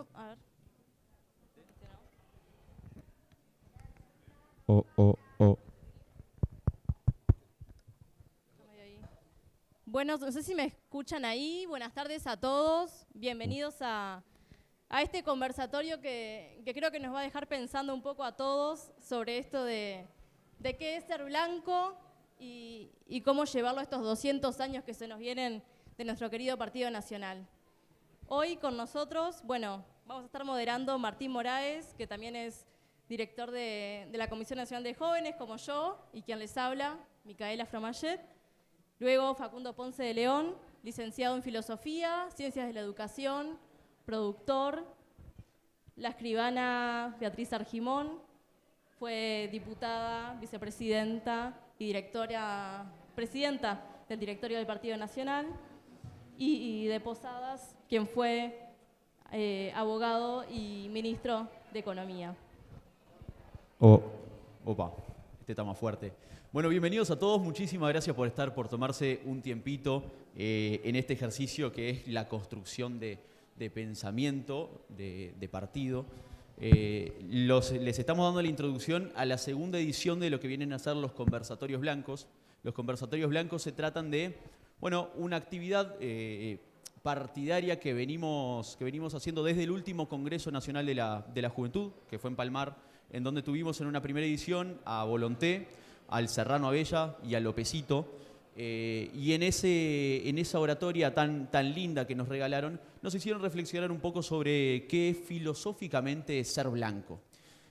no, a ver. Oh, oh, oh. Bueno, no sé si me escuchan ahí. Buenas tardes a todos. Bienvenidos a este conversatorio que creo que nos va a dejar pensando un poco a todos sobre esto de qué es ser blanco y cómo llevarlo a estos 200 años que se nos vienen de nuestro querido Partido Nacional. Hoy con nosotros, bueno, vamos a estar moderando Martín Moraes, que también es director de la Comisión Nacional de Jóvenes, como yo, y quien les habla, Micaela Fromayet. Luego Facundo Ponce de León, licenciado en Filosofía, Ciencias de la Educación, productor. La escribana Beatriz Argimón, fue diputada, vicepresidenta y presidenta del directorio del Partido Nacional. Y de Posadas, quien fue abogado y ministro de Economía. Opa, este está más fuerte. Bueno, bienvenidos a todos, muchísimas gracias por tomarse un tiempito en este ejercicio que es la construcción de pensamiento, de partido. Les estamos dando la introducción a la segunda edición de lo que vienen a ser los conversatorios blancos. Los conversatorios blancos se tratan de, bueno, una actividad partidaria que venimos haciendo desde el último Congreso Nacional de la Juventud, que fue en Palmar, en donde tuvimos en una primera edición a Volonté, al Serrano Abella y a Lopecito. Y en esa oratoria tan linda que nos regalaron, nos hicieron reflexionar un poco sobre qué filosóficamente es ser blanco.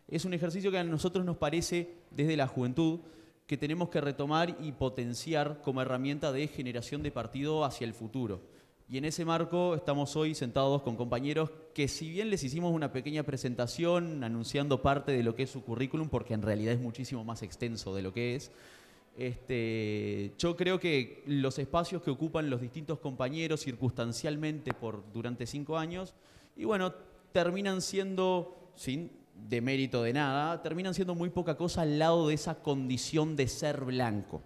Es un ejercicio que a nosotros nos parece, desde la juventud, que tenemos que retomar y potenciar como herramienta de generación de partido hacia el futuro. Y en ese marco estamos hoy sentados con compañeros que, si bien les hicimos una pequeña presentación anunciando parte de lo que es su currículum, porque en realidad es muchísimo más extenso de lo que es, yo creo que los espacios que ocupan los distintos compañeros circunstancialmente durante 5 años, y bueno, terminan siendo, sin demérito de nada, terminan siendo muy poca cosa al lado de esa condición de ser blanco.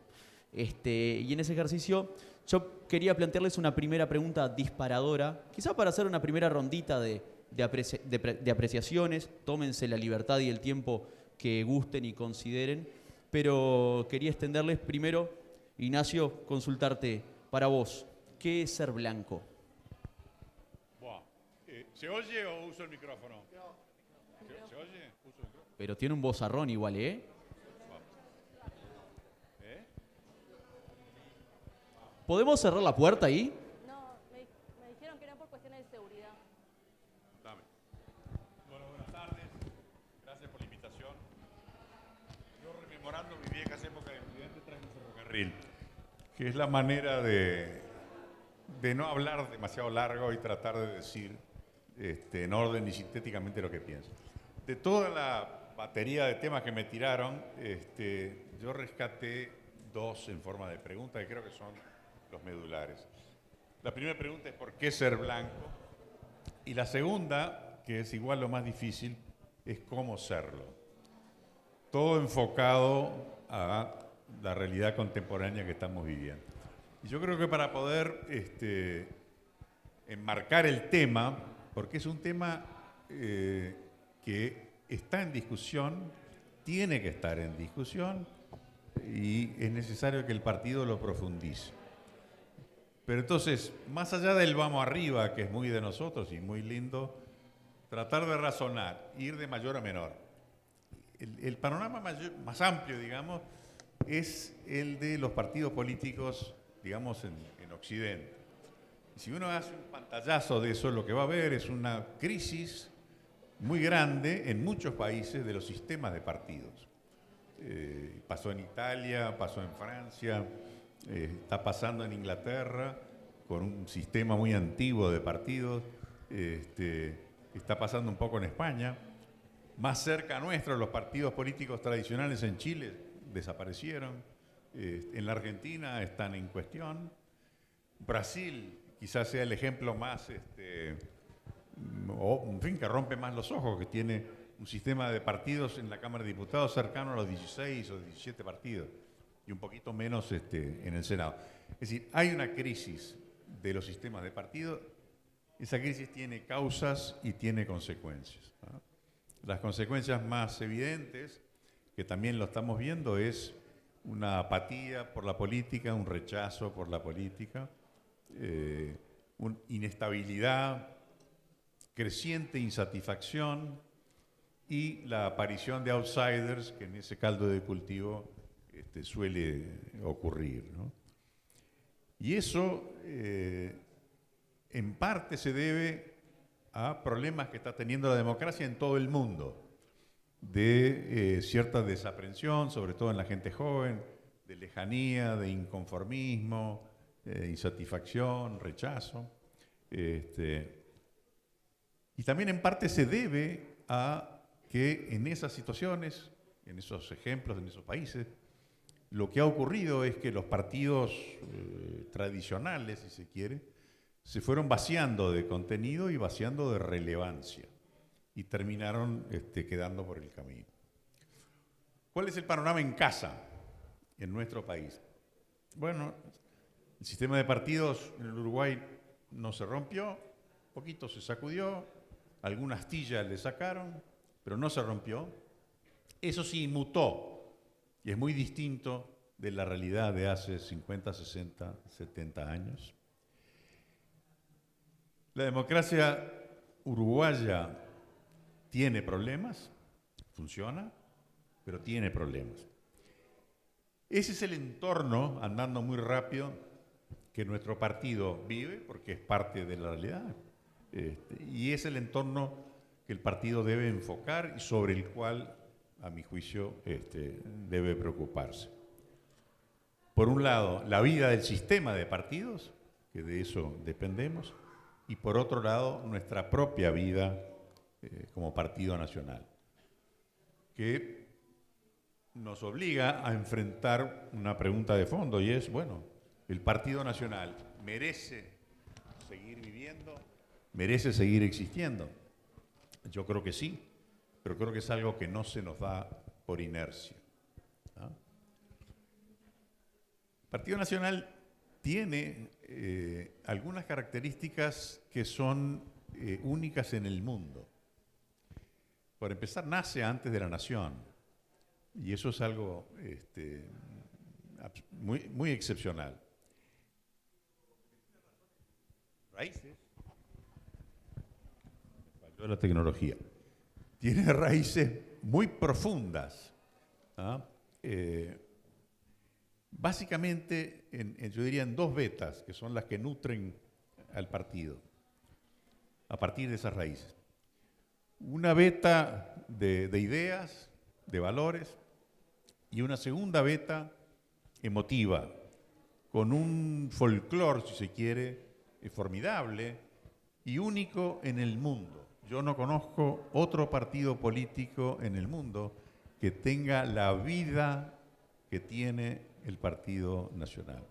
Y en ese ejercicio yo quería plantearles una primera pregunta disparadora, quizá para hacer una primera rondita de apreciaciones. Tómense la libertad y el tiempo que gusten y consideren, pero quería extenderles primero, Ignacio, consultarte para vos, ¿qué es ser blanco? ¿Se oye o uso el micrófono? ¿Se oye? Uso el micrófono. Pero tiene un vozarrón igual, ¿eh? ¿Podemos cerrar la puerta ahí? No, me dijeron que era por cuestiones de seguridad. Dame. Bueno, buenas tardes. Gracias por la invitación. Yo, rememorando mis viejas épocas de estudiante, traje un ferrocarril, que es la manera de no hablar demasiado largo y tratar de decir en orden y sintéticamente lo que pienso. De toda la batería de temas que me tiraron, yo rescaté 2 en forma de pregunta que creo que son los medulares. La primera pregunta es ¿por qué ser blanco? Y la segunda, que es igual lo más difícil, es cómo serlo. Todo enfocado a la realidad contemporánea que estamos viviendo. Y yo creo que para poder enmarcar el tema, porque es un tema que está en discusión, tiene que estar en discusión y es necesario que el partido lo profundice. Pero entonces, más allá del vamos arriba, que es muy de nosotros y muy lindo, tratar de razonar, ir de mayor a menor. El panorama más amplio, digamos, es el de los partidos políticos, digamos, en Occidente. Y si uno hace un pantallazo de eso, lo que va a ver es una crisis muy grande en muchos países de los sistemas de partidos. Pasó en Italia, pasó en Francia, está pasando en Inglaterra con un sistema muy antiguo de partidos, está pasando un poco en España. Más cerca nuestro, los partidos políticos tradicionales en Chile desaparecieron, en la Argentina están en cuestión. Brasil quizás sea el ejemplo más, en fin, que rompe más los ojos, que tiene un sistema de partidos en la Cámara de Diputados cercano a los 16 o 17 partidos. Y un poquito menos en el Senado. Es decir, hay una crisis de los sistemas de partido Esa crisis tiene causas y tiene consecuencias, ¿no? Las consecuencias más evidentes, que también lo estamos viendo, es una apatía por la política, un rechazo por la política, una inestabilidad, creciente insatisfacción y la aparición de outsiders, que en ese caldo de cultivo suele ocurrir, ¿no? Y eso en parte se debe a problemas que está teniendo la democracia en todo el mundo, de cierta desaprensión, sobre todo en la gente joven, de lejanía, de inconformismo, insatisfacción, rechazo. Y también en parte se debe a que en esas situaciones, en esos ejemplos, en esos países, lo que ha ocurrido es que los partidos tradicionales, si se quiere, se fueron vaciando de contenido y vaciando de relevancia y terminaron quedando por el camino. ¿Cuál es el panorama en casa, en nuestro país? Bueno, el sistema de partidos en el Uruguay no se rompió, poquito se sacudió, alguna astilla le sacaron, pero no se rompió. Eso sí, mutó y es muy distinto de la realidad de hace 50, 60, 70 años. La democracia uruguaya tiene problemas, funciona, pero tiene problemas. Ese es el entorno, andando muy rápido, que nuestro partido vive, porque es parte de la realidad. Y es el entorno que el partido debe enfocar y sobre el cual, a mi juicio, debe preocuparse. Por un lado, la vida del sistema de partidos, que de eso dependemos, y por otro lado, nuestra propia vida como partido nacional, que nos obliga a enfrentar una pregunta de fondo, y es, bueno, ¿el Partido Nacional merece seguir viviendo? ¿Merece seguir existiendo? Yo creo que sí, pero creo que es algo que no se nos da por inercia, ¿no? El Partido Nacional tiene algunas características que son únicas en el mundo. Por empezar, nace antes de la nación, y eso es algo muy excepcional. Raíces. Falló la tecnología. Tiene raíces muy profundas, ¿ah? Básicamente, yo diría en dos vetas, que son las que nutren al partido, a partir de esas raíces. Una veta de ideas, de valores, y una segunda veta emotiva, con un folclore, si se quiere, formidable y único en el mundo. Yo no conozco otro partido político en el mundo que tenga la vida que tiene el Partido Nacional.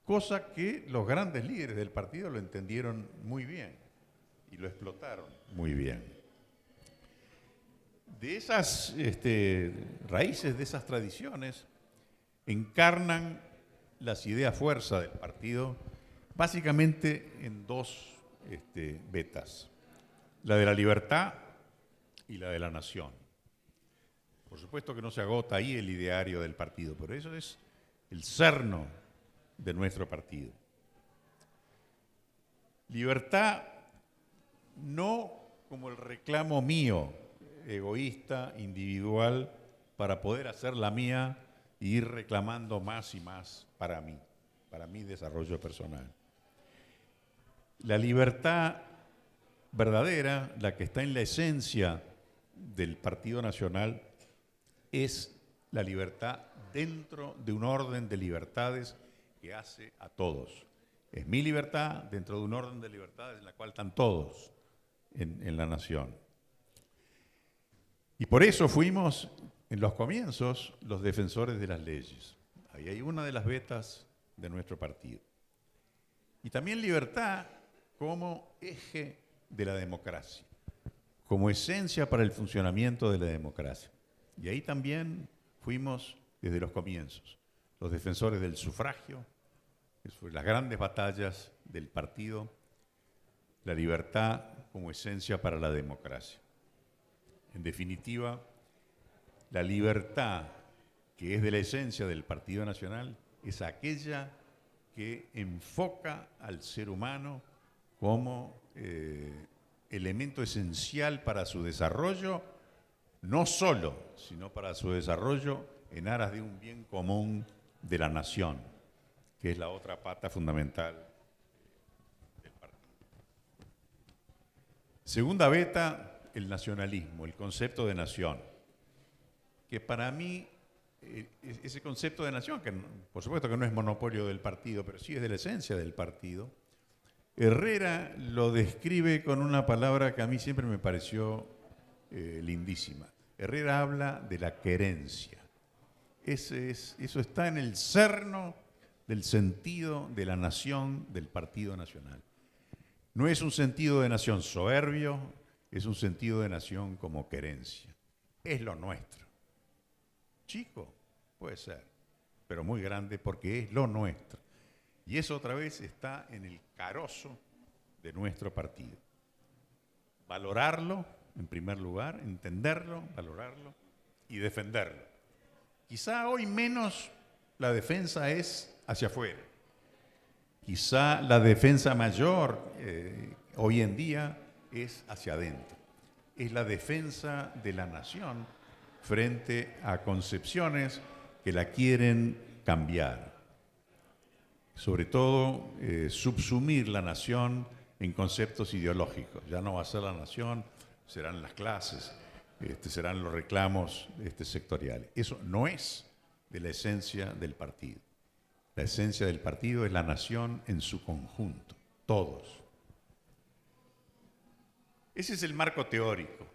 Cosa que los grandes líderes del partido lo entendieron muy bien y lo explotaron muy bien. De esas raíces, de esas tradiciones, encarnan las ideas fuerza del partido básicamente en dos vetas, la de la libertad y la de la nación. Por supuesto que no se agota ahí el ideario del partido, pero eso es el cerno de nuestro partido. Libertad no como el reclamo mío, egoísta, individual, para poder hacer la mía e ir reclamando más y más para mi desarrollo personal. La libertad verdadera, la que está en la esencia del Partido Nacional, es la libertad dentro de un orden de libertades que hace a todos. Es mi libertad dentro de un orden de libertades en la cual están todos en la nación. Y por eso fuimos, en los comienzos, los defensores de las leyes. Ahí hay una de las vetas de nuestro partido. Y también libertad como eje de la democracia, como esencia para el funcionamiento de la democracia. Y ahí también fuimos desde los comienzos, los defensores del sufragio, las grandes batallas del partido, la libertad como esencia para la democracia. En definitiva, la libertad que es de la esencia del Partido Nacional es aquella que enfoca al ser humano como elemento esencial para su desarrollo, no solo, sino para su desarrollo en aras de un bien común de la nación, que es la otra pata fundamental del partido. Segunda beta, el nacionalismo, el concepto de nación, que para mí, ese concepto de nación, que por supuesto que no es monopolio del partido, pero sí es de la esencia del partido, Herrera lo describe con una palabra que a mí siempre me pareció lindísima. Herrera habla de la querencia. Eso está en el cerno del sentido de la nación del Partido Nacional. No es un sentido de nación soberbio, es un sentido de nación como querencia. Es lo nuestro. Chico, puede ser, pero muy grande porque es lo nuestro. Y eso otra vez está en el carozo de nuestro partido. Valorarlo, en primer lugar, entenderlo, valorarlo y defenderlo. Quizá hoy menos la defensa es hacia afuera. Quizá la defensa mayor hoy en día es hacia adentro. Es la defensa de la nación frente a concepciones que la quieren cambiar. Sobre todo, subsumir la nación en conceptos ideológicos. Ya no va a ser la nación, serán las clases, serán los reclamos sectoriales. Eso no es de la esencia del partido. La esencia del partido es la nación en su conjunto, todos. Ese es el marco teórico.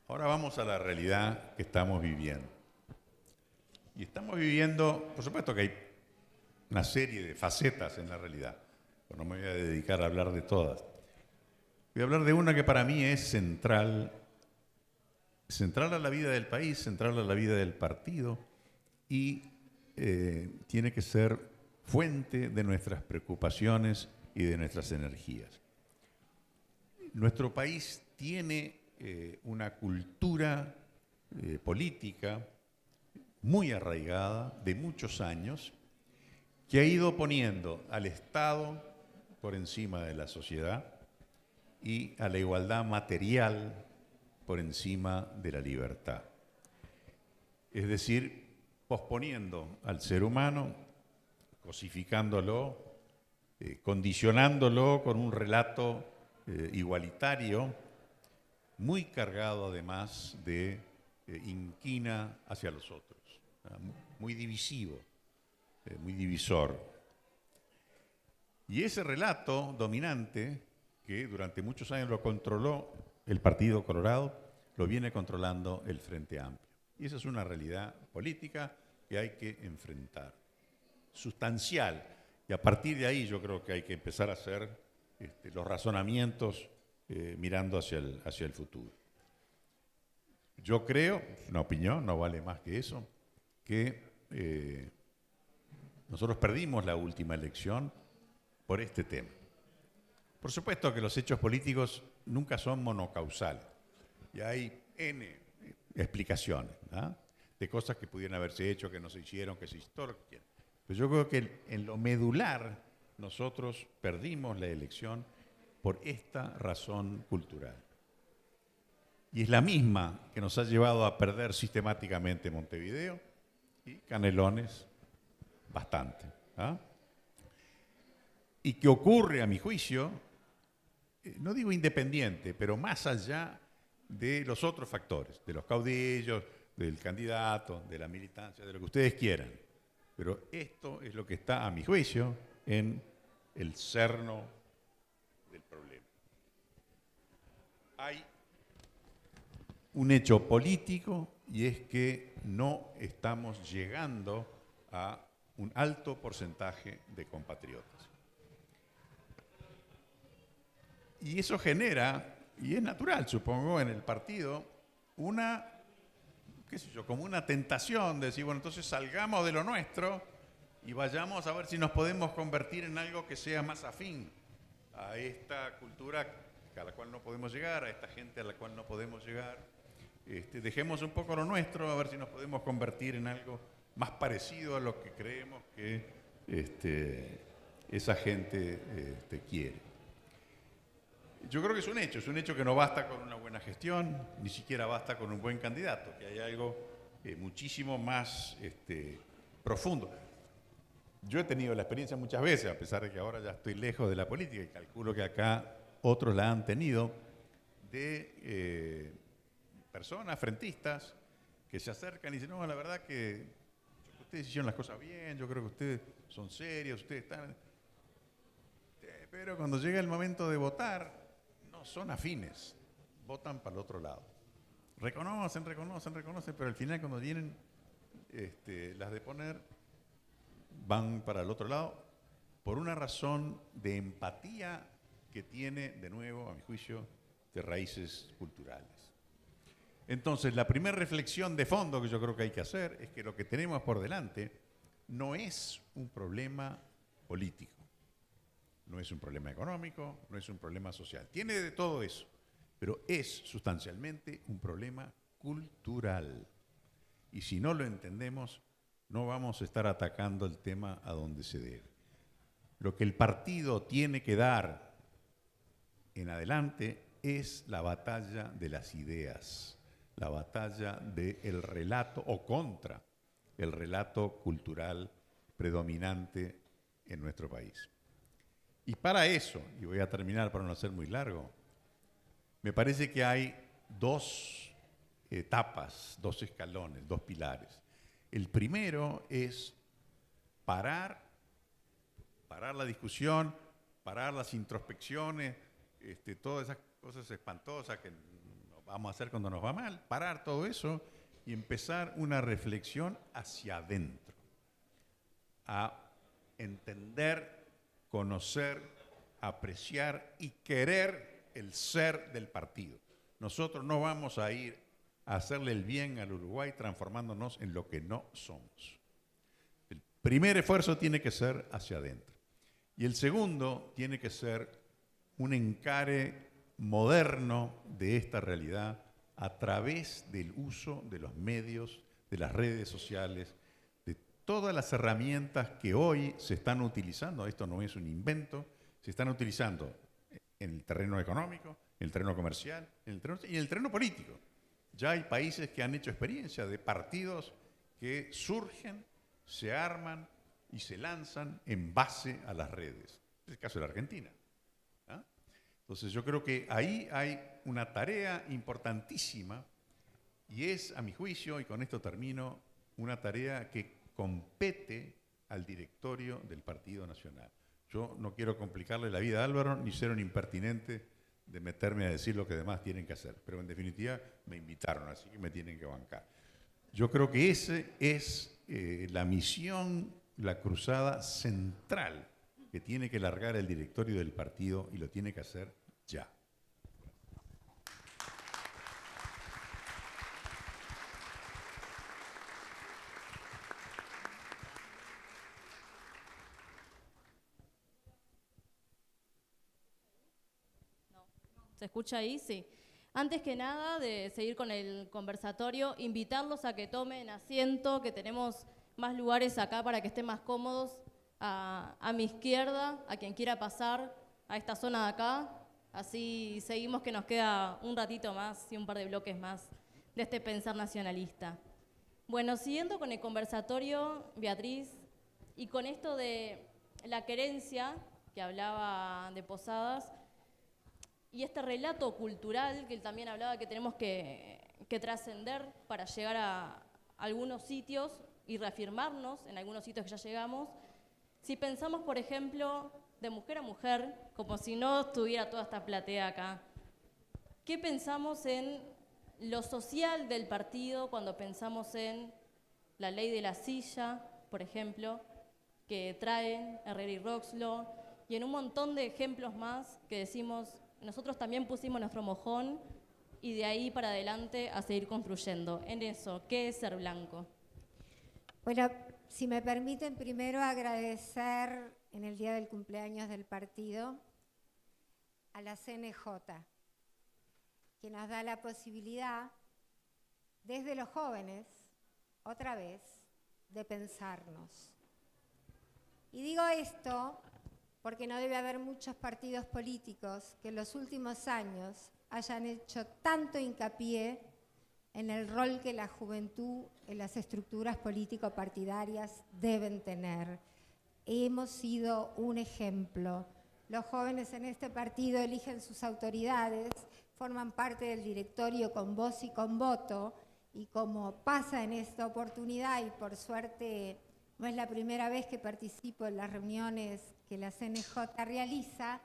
Ahora vamos a la realidad que estamos viviendo. Y estamos viviendo, por supuesto que hay una serie de facetas en la realidad, pero no me voy a dedicar a hablar de todas. Voy a hablar de una que para mí es central a la vida del país, central a la vida del partido y tiene que ser fuente de nuestras preocupaciones y de nuestras energías. Nuestro país tiene una cultura política muy arraigada de muchos años que ha ido poniendo al Estado por encima de la sociedad y a la igualdad material por encima de la libertad. Es decir, posponiendo al ser humano, cosificándolo, condicionándolo con un relato igualitario, muy cargado además de inquina hacia los otros, muy divisivo, muy divisor. Y ese relato dominante, que durante muchos años lo controló el Partido Colorado, lo viene controlando el Frente Amplio. Y esa es una realidad política que hay que enfrentar, sustancial. Y a partir de ahí yo creo que hay que empezar a hacer los razonamientos mirando hacia el futuro. Yo creo, una opinión, no vale más que eso, que nosotros perdimos la última elección por este tema. Por supuesto que los hechos políticos nunca son monocausales. Y hay N explicaciones, ¿no?, de cosas que pudieran haberse hecho, que no se hicieron, que se hizo, todo lo que quieran. Pero yo creo que en lo medular nosotros perdimos la elección por esta razón cultural. Y es la misma que nos ha llevado a perder sistemáticamente Montevideo y Canelones bastante, ¿ah? Y que ocurre, a mi juicio, no digo independiente, pero más allá de los otros factores, de los caudillos, del candidato, de la militancia, de lo que ustedes quieran. Pero esto es lo que está, a mi juicio, en el cerno del problema. Hay un hecho político y es que no estamos llegando a un alto porcentaje de compatriotas. Y eso genera, y es natural, supongo, en el partido, una, qué sé yo, como una tentación de decir, bueno, entonces salgamos de lo nuestro y vayamos a ver si nos podemos convertir en algo que sea más afín a esta cultura a la cual no podemos llegar, a esta gente a la cual no podemos llegar. Dejemos un poco lo nuestro, a ver si nos podemos convertir en algo más parecido a lo que creemos que esa gente quiere. Yo creo que es un hecho que no basta con una buena gestión, ni siquiera basta con un buen candidato, que hay algo muchísimo más profundo. Yo he tenido la experiencia muchas veces, a pesar de que ahora ya estoy lejos de la política, y calculo que acá otros la han tenido, de personas frentistas que se acercan y dicen, no, la verdad que ustedes hicieron las cosas bien, yo creo que ustedes son serios, ustedes están... Pero cuando llega el momento de votar, no son afines, votan para el otro lado. Reconocen, pero al final cuando vienen las de poner, van para el otro lado por una razón de empatía que tiene, de nuevo, a mi juicio, de raíces culturales. Entonces, la primera reflexión de fondo que yo creo que hay que hacer es que lo que tenemos por delante no es un problema político, no es un problema económico, no es un problema social. Tiene de todo eso, pero es sustancialmente un problema cultural. Y si no lo entendemos, no vamos a estar atacando el tema a donde se debe. Lo que el partido tiene que dar en adelante es la batalla de las ideas, la batalla del relato o contra el relato cultural predominante en nuestro país. Y para eso, y voy a terminar para no ser muy largo, me parece que hay dos etapas, dos escalones, dos pilares. El primero es parar la discusión, parar las introspecciones, todas esas cosas espantosas que vamos a hacer cuando nos va mal, parar todo eso y empezar una reflexión hacia adentro, a entender, conocer, apreciar y querer el ser del partido. Nosotros no vamos a ir a hacerle el bien al Uruguay transformándonos en lo que no somos. El primer esfuerzo tiene que ser hacia adentro. Y el segundo tiene que ser un encare moderno de esta realidad a través del uso de los medios, de las redes sociales, de todas las herramientas que hoy se están utilizando. Esto no es un invento, se están utilizando en el terreno económico, en el terreno comercial, y en el terreno político. Ya hay países que han hecho experiencia de partidos que surgen, se arman y se lanzan en base a las redes. Es el caso de la Argentina. Entonces yo creo que ahí hay una tarea importantísima y es, a mi juicio, y con esto termino, una tarea que compete al directorio del Partido Nacional. Yo no quiero complicarle la vida a Álvaro ni ser un impertinente de meterme a decir lo que demás tienen que hacer, pero en definitiva me invitaron, así que me tienen que bancar. Yo creo que esa es la misión, la cruzada central que tiene que largar el directorio del partido y lo tiene que hacer ya. ¿Se escucha ahí? Sí. Antes que nada de seguir con el conversatorio, invitarlos a que tomen asiento, que tenemos más lugares acá para que estén más cómodos. A mi izquierda, a quien quiera pasar a esta zona de acá. Así seguimos, que nos queda un ratito más y un par de bloques más de este pensar nacionalista. Bueno, siguiendo con el conversatorio, Beatriz, y con esto de la querencia que hablaba de Posadas, y este relato cultural que él también hablaba que tenemos que trascender para llegar a algunos sitios y reafirmarnos en algunos sitios que ya llegamos. Si pensamos, por ejemplo, de mujer a mujer, como si no estuviera toda esta platea acá, ¿qué pensamos en lo social del partido cuando pensamos en la ley de la silla, por ejemplo, que traen Herrera y Roxlo, y en un montón de ejemplos más que decimos, nosotros también pusimos nuestro mojón y de ahí para adelante a seguir construyendo? En eso, ¿qué es ser blanco? Bueno, si me permiten, primero agradecer en el día del cumpleaños del partido a la CNJ, que nos da la posibilidad, desde los jóvenes, otra vez, de pensarnos. Y digo esto porque no debe haber muchos partidos políticos que en los últimos años hayan hecho tanto hincapié en el rol que la juventud en las estructuras político-partidarias deben tener. Hemos sido un ejemplo. Los jóvenes en este partido eligen sus autoridades, forman parte del directorio con voz y con voto, y como pasa en esta oportunidad, y por suerte no es la primera vez que participo en las reuniones que la CNJ realiza,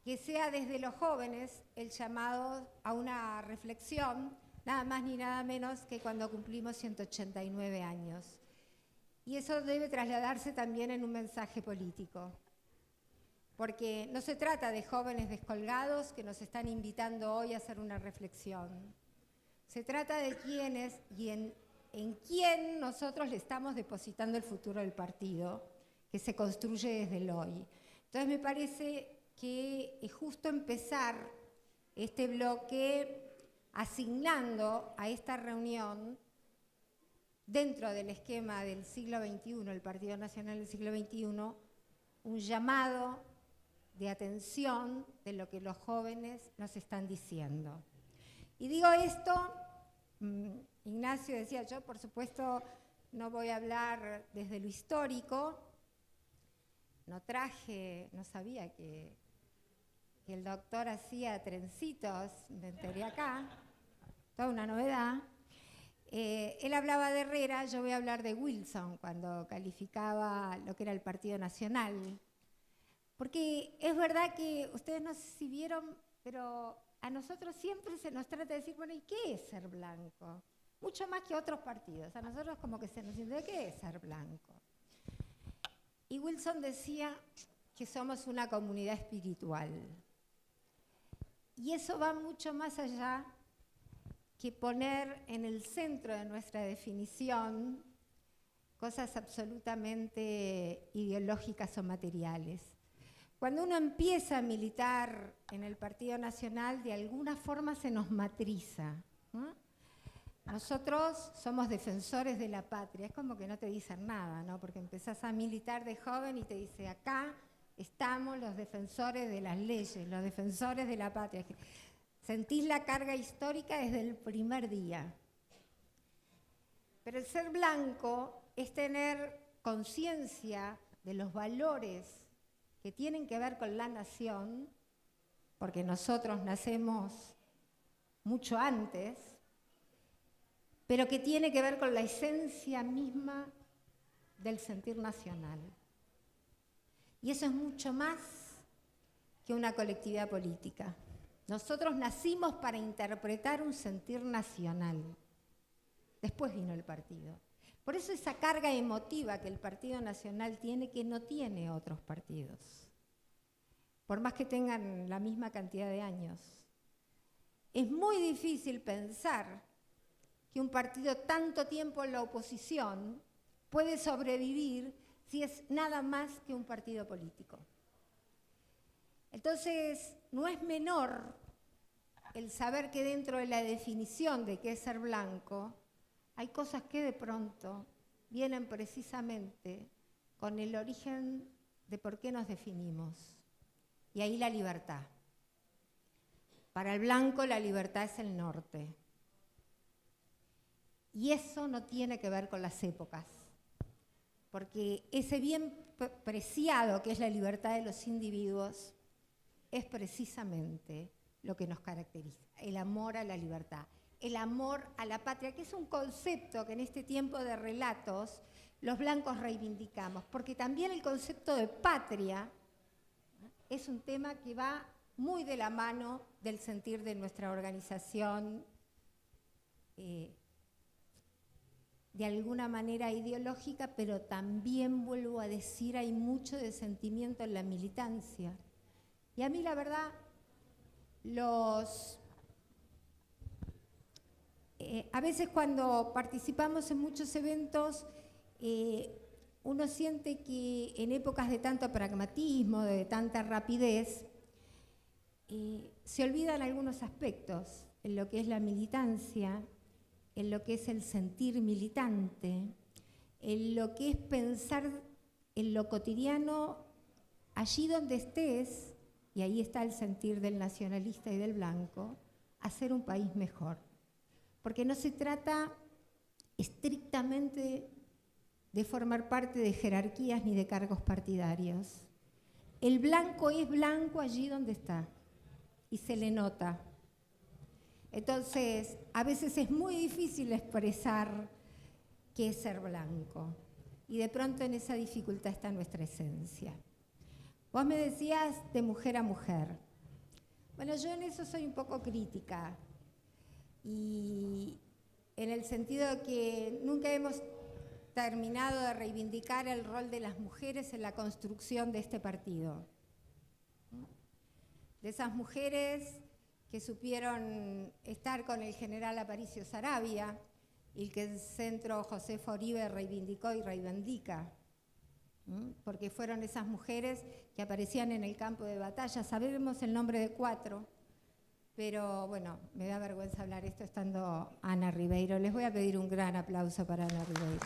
que sea desde los jóvenes el llamado a una reflexión, nada más ni nada menos que cuando cumplimos 189 años. Y eso debe trasladarse también en un mensaje político, porque no se trata de jóvenes descolgados que nos están invitando hoy a hacer una reflexión. Se trata de quiénes y en quién nosotros le estamos depositando el futuro del partido, que se construye desde el hoy. Entonces me parece que es justo empezar este bloque asignando a esta reunión, dentro del esquema del siglo XXI, el Partido Nacional del siglo XXI, un llamado de atención de lo que los jóvenes nos están diciendo. Y digo esto, Ignacio decía, yo por supuesto no voy a hablar desde lo histórico, no sabía que el doctor hacía trencitos, me enteré acá, toda una novedad. Él hablaba de Herrera, yo voy a hablar de Wilson, cuando calificaba lo que era el Partido Nacional. Porque es verdad que ustedes no sé si vieron, pero a nosotros siempre se nos trata de decir, bueno, ¿y qué es ser blanco? Mucho más que otros partidos. A nosotros como que se nos dice, ¿qué es ser blanco? Y Wilson decía que somos una comunidad espiritual. Y eso va mucho más allá que poner en el centro de nuestra definición cosas absolutamente ideológicas o materiales. Cuando uno empieza a militar en el Partido Nacional, de alguna forma se nos matriza, ¿no? Nosotros somos defensores de la patria, es como que no te dicen nada, ¿no? Porque empezás a militar de joven y te dice, acá estamos los defensores de las leyes, los defensores de la patria. Sentís la carga histórica desde el primer día. Pero el ser blanco es tener conciencia de los valores que tienen que ver con la nación, porque nosotros nacemos mucho antes, pero que tiene que ver con la esencia misma del sentir nacional. Y eso es mucho más que una colectividad política. Nosotros nacimos para interpretar un sentir nacional. Después vino el partido. Por eso esa carga emotiva que el Partido Nacional tiene, que no tiene otros partidos, por más que tengan la misma cantidad de años. Es muy difícil pensar que un partido tanto tiempo en la oposición puede sobrevivir si es nada más que un partido político. Entonces, no es menor el saber que dentro de la definición de qué es ser blanco, hay cosas que de pronto vienen precisamente con el origen de por qué nos definimos. Y ahí la libertad. Para el blanco la libertad es el norte. Y eso no tiene que ver con las épocas. Porque ese bien preciado que es la libertad de los individuos es precisamente lo que nos caracteriza, el amor a la libertad. El amor a la patria, que es un concepto que en este tiempo de relatos los blancos reivindicamos, porque también el concepto de patria es un tema que va muy de la mano del sentir de nuestra organización, de alguna manera ideológica, pero también, vuelvo a decir, hay mucho de sentimiento en la militancia. Y a mí la verdad, a veces cuando participamos en muchos eventos, uno siente que en épocas de tanto pragmatismo, de tanta rapidez, se olvidan algunos aspectos en lo que es la militancia, en lo que es el sentir militante, en lo que es pensar en lo cotidiano allí donde estés, y ahí está el sentir del nacionalista y del blanco, hacer un país mejor. Porque no se trata estrictamente de formar parte de jerarquías ni de cargos partidarios. El blanco es blanco allí donde está y se le nota. Entonces, a veces es muy difícil expresar qué es ser blanco. Y de pronto en esa dificultad está nuestra esencia. Vos me decías de mujer a mujer. Bueno, yo en eso soy un poco crítica. Y en el sentido de que nunca hemos terminado de reivindicar el rol de las mujeres en la construcción de este partido. De esas mujeres que supieron estar con el general Aparicio Saravia y que el Centro Josefa Uribe reivindicó y reivindica, porque fueron esas mujeres que aparecían en el campo de batalla. Sabemos el nombre de 4, pero bueno, me da vergüenza hablar esto estando Ana Ribeiro. Les voy a pedir un gran aplauso para Ana Ribeiro.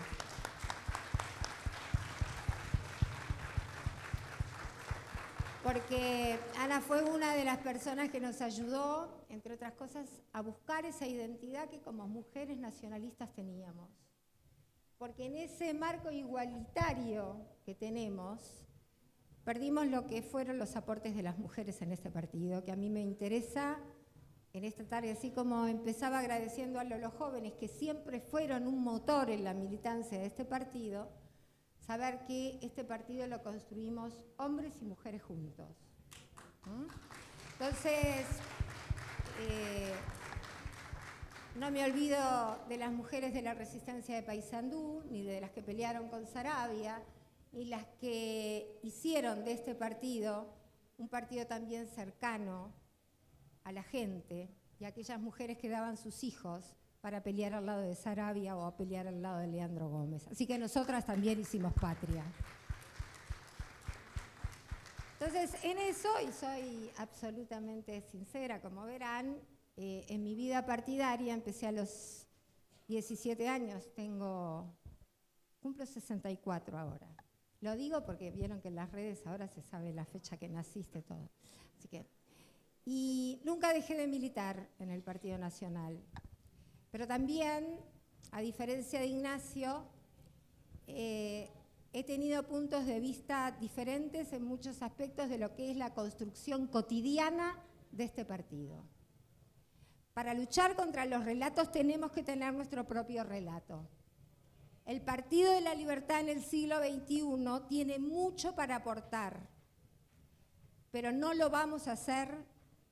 Porque Ana fue una de las personas que nos ayudó, entre otras cosas, a buscar esa identidad que como mujeres nacionalistas teníamos. Porque en ese marco igualitario que tenemos, perdimos lo que fueron los aportes de las mujeres en este partido, que a mí me interesa en esta tarde, así como empezaba agradeciendo a los jóvenes que siempre fueron un motor en la militancia de este partido, saber que este partido lo construimos hombres y mujeres juntos. Entonces, no me olvido de las mujeres de la resistencia de Paysandú, ni de las que pelearon con Saravia, ni las que hicieron de este partido un partido también cercano a la gente, y aquellas mujeres que daban sus hijos para pelear al lado de Saravia o a pelear al lado de Leandro Gómez. Así que nosotras también hicimos patria. Entonces, en eso, y soy absolutamente sincera, como verán, en mi vida partidaria empecé a los 17 años, cumplo 64 ahora. Lo digo porque vieron que en las redes ahora se sabe la fecha que naciste, todo. Así que, y nunca dejé de militar en el Partido Nacional. Pero también, a diferencia de Ignacio, he tenido puntos de vista diferentes en muchos aspectos de lo que es la construcción cotidiana de este partido. Para luchar contra los relatos tenemos que tener nuestro propio relato. El Partido de la Libertad en el siglo XXI tiene mucho para aportar, pero no lo vamos a hacer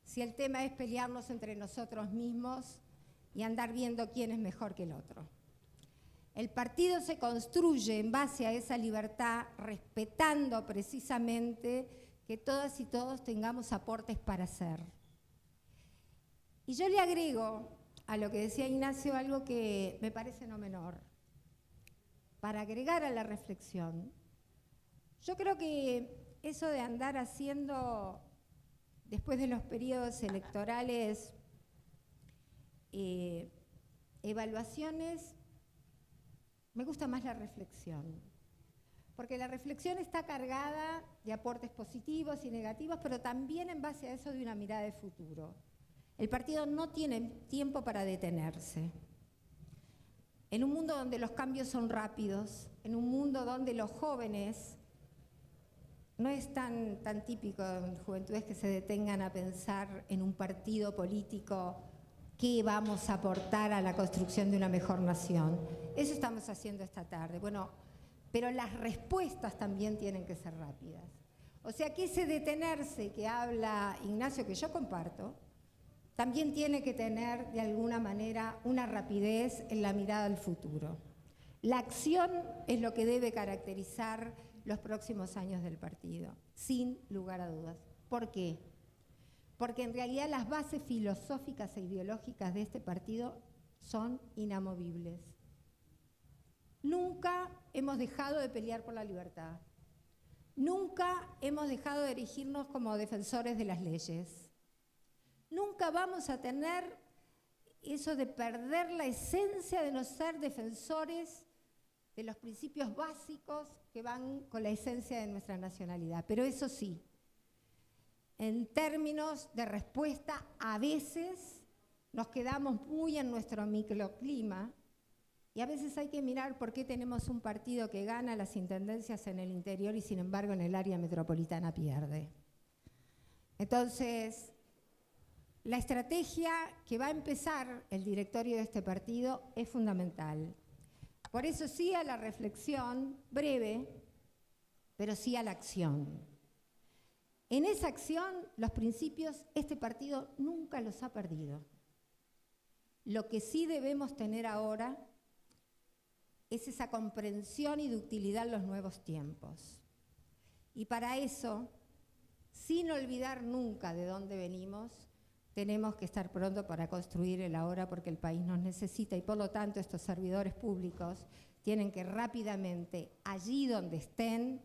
si el tema es pelearnos entre nosotros mismos y andar viendo quién es mejor que el otro. El partido se construye en base a esa libertad, respetando precisamente que todas y todos tengamos aportes para hacer. Y yo le agrego a lo que decía Ignacio algo que me parece no menor. Para agregar a la reflexión, yo creo que eso de andar haciendo, después de los periodos electorales, evaluaciones, me gusta más la reflexión, porque la reflexión está cargada de aportes positivos y negativos, pero también en base a eso de una mirada de futuro. El partido no tiene tiempo para detenerse. En un mundo donde los cambios son rápidos, en un mundo donde los jóvenes, no es tan típico en juventudes que se detengan a pensar en un partido político, qué vamos a aportar a la construcción de una mejor nación. Eso estamos haciendo esta tarde. Bueno, pero las respuestas también tienen que ser rápidas. O sea que ese detenerse que habla Ignacio, que yo comparto, también tiene que tener de alguna manera una rapidez en la mirada al futuro. La acción es lo que debe caracterizar los próximos años del partido, sin lugar a dudas. ¿Por qué? Porque en realidad las bases filosóficas e ideológicas de este partido son inamovibles. Nunca hemos dejado de pelear por la libertad. Nunca hemos dejado de erigirnos como defensores de las leyes. nunca vamos a tener eso de perder la esencia de no ser defensores de los principios básicos que van con la esencia de nuestra nacionalidad. Pero eso sí, en términos de respuesta, a veces nos quedamos muy en nuestro microclima y a veces hay que mirar por qué tenemos un partido que gana las intendencias en el interior y sin embargo en el área metropolitana pierde. Entonces, la estrategia que va a empezar el directorio de este partido es fundamental. Por eso sí a la reflexión breve, pero sí a la acción. En esa acción, los principios, este partido nunca los ha perdido. Lo que sí debemos tener ahora es esa comprensión y ductilidad en los nuevos tiempos. Y para eso, sin olvidar nunca de dónde venimos, tenemos que estar pronto para construir el ahora porque el país nos necesita y por lo tanto estos servidores públicos tienen que rápidamente, allí donde estén,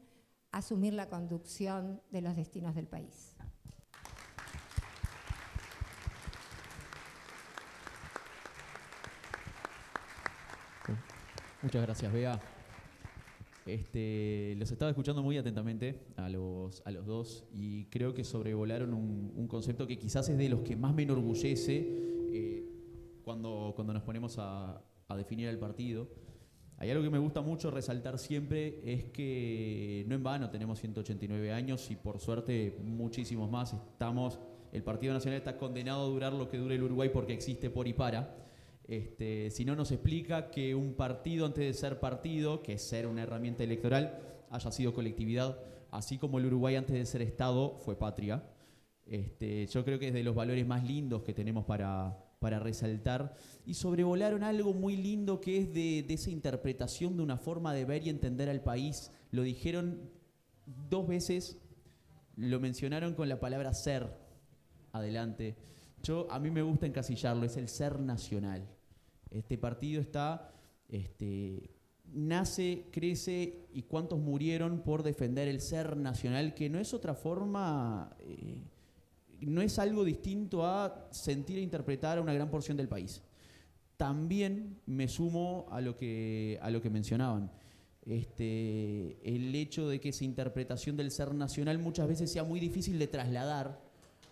asumir la conducción de los destinos del país. Muchas gracias, Bea. Los estaba escuchando muy atentamente a los dos y creo que sobrevolaron un concepto que quizás es de los que más me enorgullece cuando nos ponemos a definir el partido. Hay algo que me gusta mucho resaltar siempre, es que no en vano tenemos 189 años y por suerte muchísimos más. El Partido Nacional está condenado a durar lo que dure el Uruguay porque existe por y para. Si no nos explica que un partido antes de ser partido, que es ser una herramienta electoral, haya sido colectividad, así como el Uruguay antes de ser Estado fue patria. Yo creo que es de los valores más lindos que tenemos para resaltar. Y sobrevolaron algo muy lindo que es de esa interpretación de una forma de ver y entender al país. Lo dijeron 2 veces, lo mencionaron con la palabra ser. Adelante. A mí me gusta encasillarlo, es el ser nacional. Este partido nace, crece y cuántos murieron por defender el ser nacional, que no es otra forma, no es algo distinto a sentir e interpretar a una gran porción del país. También me sumo a lo que mencionaban. El hecho de que esa interpretación del ser nacional muchas veces sea muy difícil de trasladar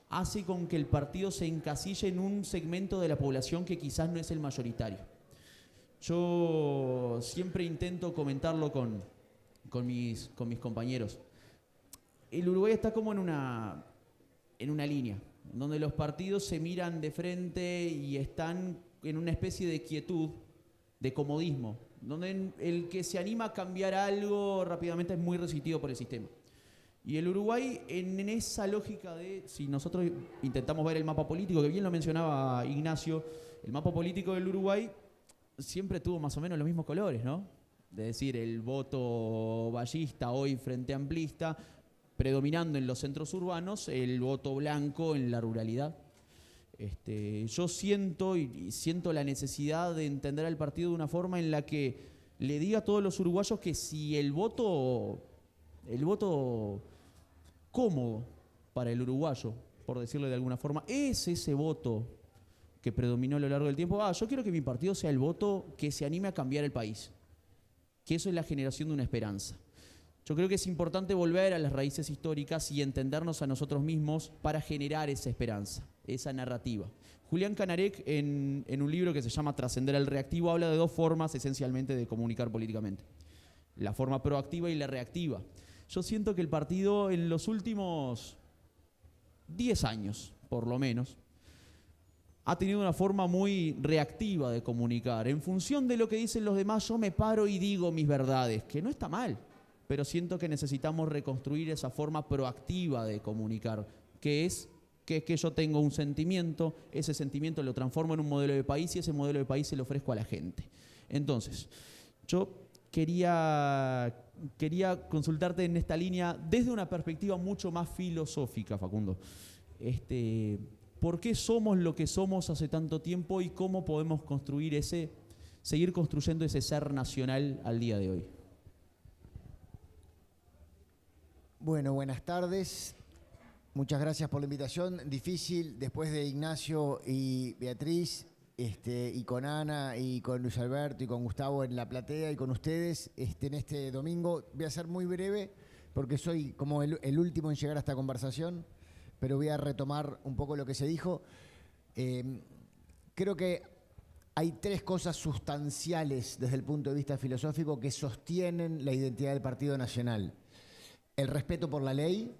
hace con que el partido se encasille en un segmento de la población que quizás no es el mayoritario. Yo siempre intento comentarlo con mis compañeros. El Uruguay está como en una línea, donde los partidos se miran de frente y están en una especie de quietud, de comodismo, donde el que se anima a cambiar algo rápidamente es muy resistido por el sistema. Y el Uruguay, en esa lógica de, si nosotros intentamos ver el mapa político, que bien lo mencionaba Ignacio, el mapa político del Uruguay siempre tuvo más o menos los mismos colores, ¿no? Es decir, el voto vallista hoy frente amplista, predominando en los centros urbanos, el voto blanco en la ruralidad. Yo siento la necesidad de entender al partido de una forma en la que le diga a todos los uruguayos que si el voto cómodo para el uruguayo, por decirlo de alguna forma, es ese voto que predominó a lo largo del tiempo. Yo quiero que mi partido sea el voto que se anime a cambiar el país, que eso es la generación de una esperanza. Yo creo que es importante volver a las raíces históricas y entendernos a nosotros mismos para generar esa esperanza, esa narrativa. Julián Canarek, en un libro que se llama Trascender el reactivo, habla de 2 formas esencialmente de comunicar políticamente: la forma proactiva y la reactiva. Yo siento que el partido en los últimos 10 años, por lo menos, ha tenido una forma muy reactiva de comunicar. En función de lo que dicen los demás, yo me paro y digo mis verdades, que no está mal, pero siento que necesitamos reconstruir esa forma proactiva de comunicar, que es que yo tengo un sentimiento, ese sentimiento lo transformo en un modelo de país y ese modelo de país se lo ofrezco a la gente. Entonces, yo quería consultarte en esta línea desde una perspectiva mucho más filosófica, Facundo. ¿Por qué somos lo que somos hace tanto tiempo y cómo podemos seguir construyendo ese ser nacional al día de hoy? Bueno, buenas tardes. Muchas gracias por la invitación. Difícil, después de Ignacio y Beatriz, y con Ana, y con Luis Alberto, y con Gustavo en la platea, y con ustedes en este domingo. Voy a ser muy breve, porque soy como el último en llegar a esta conversación, pero voy a retomar un poco lo que se dijo. Creo que hay tres cosas sustanciales desde el punto de vista filosófico que sostienen la identidad del Partido Nacional. El respeto por la ley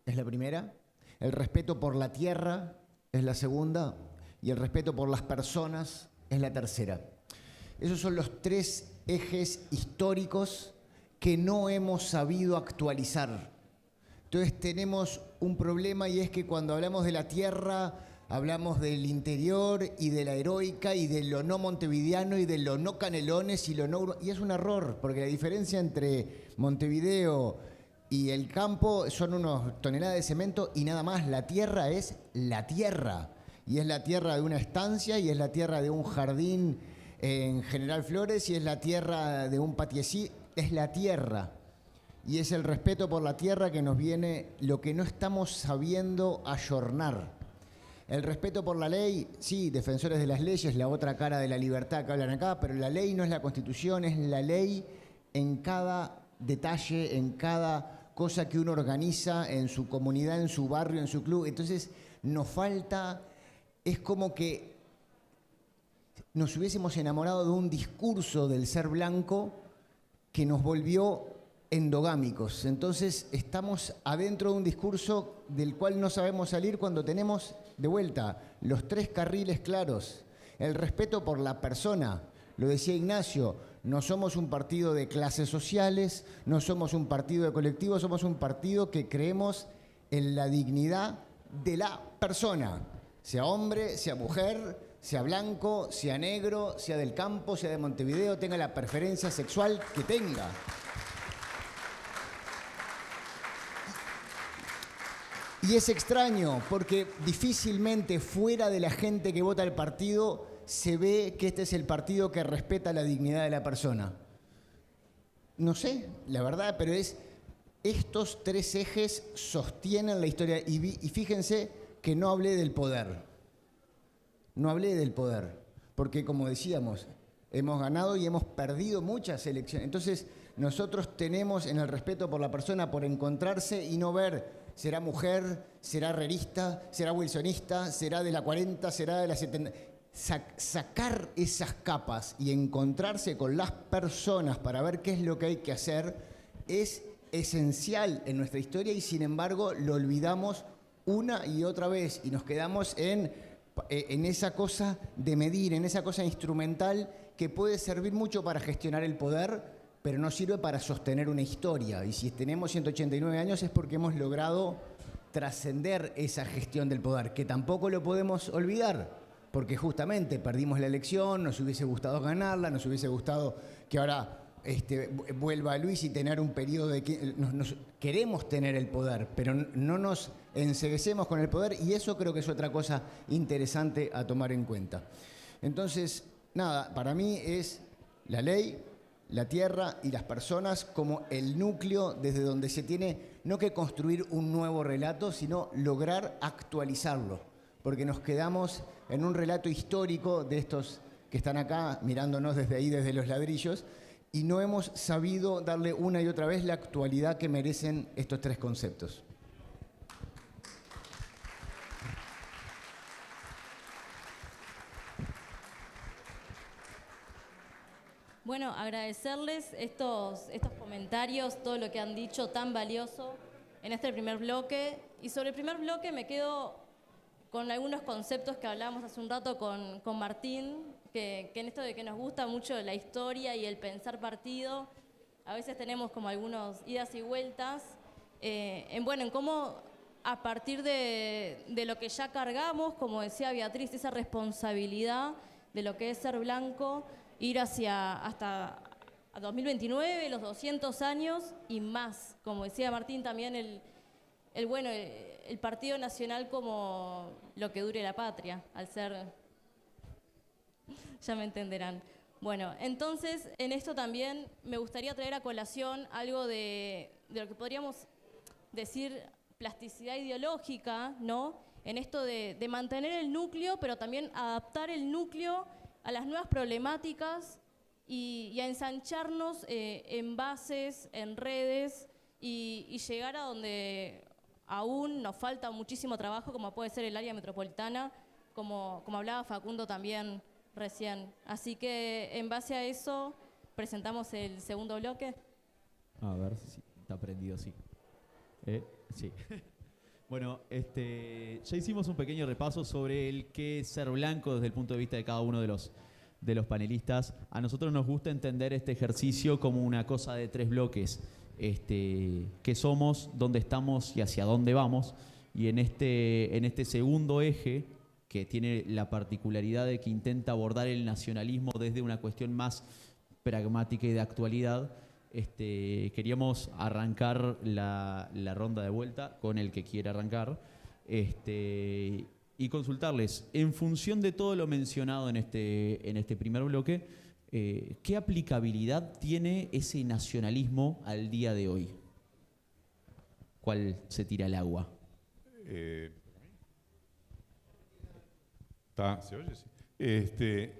es la primera, el respeto por la tierra es la segunda y el respeto por las personas es la tercera. Esos son los tres ejes históricos que no hemos sabido actualizar. Entonces tenemos un problema, y es que cuando hablamos de la tierra hablamos del interior y de la heroica y de lo no montevideano y de lo no Canelones y lo no... Y es un error, porque la diferencia entre Montevideo y el campo son unas toneladas de cemento y nada más. La tierra es la tierra. Y es la tierra de una estancia, y es la tierra de un jardín en General Flores, y es la tierra de un patiecí. Es la tierra. Y es el respeto por la tierra que nos viene, lo que no estamos sabiendo ayornar. El respeto por la ley, sí, defensores de las leyes, la otra cara de la libertad que hablan acá, pero la ley no es la Constitución, es la ley en cada detalle, en cada cosa que uno organiza en su comunidad, en su barrio, en su club. Entonces nos falta, es como que nos hubiésemos enamorado de un discurso del ser blanco que nos volvió endogámicos. Entonces estamos adentro de un discurso del cual no sabemos salir cuando tenemos, de vuelta, los tres carriles claros. El respeto por la persona, lo decía Ignacio, no somos un partido de clases sociales, no somos un partido de colectivos, somos un partido que creemos en la dignidad de la persona, sea hombre, sea mujer, sea blanco, sea negro, sea del campo, sea de Montevideo, tenga la preferencia sexual que tenga. Y es extraño, porque difícilmente fuera de la gente que vota el partido se ve que este es el partido que respeta la dignidad de la persona. No sé, la verdad, pero estos tres ejes sostienen la historia. Y fíjense que no hablé del poder. No hablé del poder, porque como decíamos, hemos ganado y hemos perdido muchas elecciones. Entonces, nosotros tenemos en el respeto por la persona, por encontrarse y no ver, será mujer, será herrerista, será wilsonista, será de la 40, será de la 70. Sacar esas capas y encontrarse con las personas para ver qué es lo que hay que hacer es esencial en nuestra historia, y sin embargo lo olvidamos una y otra vez y nos quedamos en esa cosa de medir, en esa cosa instrumental que puede servir mucho para gestionar el poder, pero no sirve para sostener una historia. Y si tenemos 189 años es porque hemos logrado trascender esa gestión del poder, que tampoco lo podemos olvidar, porque justamente perdimos la elección, nos hubiese gustado ganarla, nos hubiese gustado que ahora vuelva Luis y tener un periodo de... queremos tener el poder, pero no nos enceguecemos con el poder, y eso creo que es otra cosa interesante a tomar en cuenta. Entonces, nada, para mí es la ley, la tierra y las personas como el núcleo desde donde se tiene no que construir un nuevo relato, sino lograr actualizarlo, porque nos quedamos en un relato histórico de estos que están acá mirándonos desde ahí, desde los ladrillos, y no hemos sabido darle una y otra vez la actualidad que merecen estos tres conceptos. Bueno, agradecerles estos comentarios, todo lo que han dicho tan valioso en este primer bloque. Y sobre el primer bloque me quedo con algunos conceptos que hablábamos hace un rato con Martín, que en esto de que nos gusta mucho la historia y el pensar partido, a veces tenemos como algunos idas y vueltas, en cómo a partir de lo que ya cargamos, como decía Beatriz, esa responsabilidad de lo que es ser blanco, ir hasta 2029, los 200 años y más. Como decía Martín, también el Partido Nacional como lo que dure la patria, al ser... Ya me entenderán. Bueno, entonces, en esto también me gustaría traer a colación algo de lo que podríamos decir plasticidad ideológica, ¿no? En esto de mantener el núcleo, pero también adaptar el núcleo a las nuevas problemáticas y a ensancharnos en bases, en redes y llegar a donde aún nos falta muchísimo trabajo, como puede ser el área metropolitana, como hablaba Facundo también recién. Así que en base a eso presentamos el segundo bloque. A ver si está prendido, sí. Sí. Bueno, ya hicimos un pequeño repaso sobre el qué es ser blanco desde el punto de vista de cada uno de los panelistas. A nosotros nos gusta entender este ejercicio como una cosa de 3 bloques. Qué somos, dónde estamos y hacia dónde vamos. Y en este segundo eje, que tiene la particularidad de que intenta abordar el nacionalismo desde una cuestión más pragmática y de actualidad, queríamos arrancar la ronda de vuelta con el que quiera arrancar y consultarles, en función de todo lo mencionado en este primer bloque, ¿qué aplicabilidad tiene ese nacionalismo al día de hoy? ¿Cuál se tira al agua? ¿Se oye? Sí.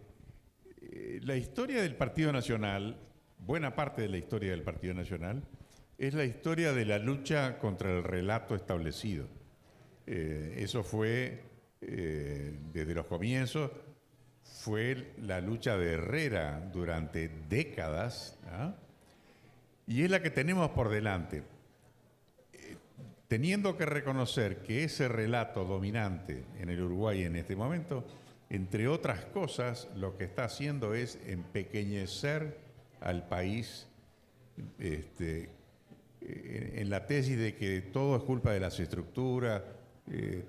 La historia del Partido Nacional, buena parte de la historia del Partido Nacional, es la historia de la lucha contra el relato establecido. Eso fue, desde los comienzos, fue la lucha de Herrera durante décadas, ¿no? Y es la que tenemos por delante. Teniendo que reconocer que ese relato dominante en el Uruguay en este momento, entre otras cosas, lo que está haciendo es empequeñecer al país en la tesis de que todo es culpa de las estructuras,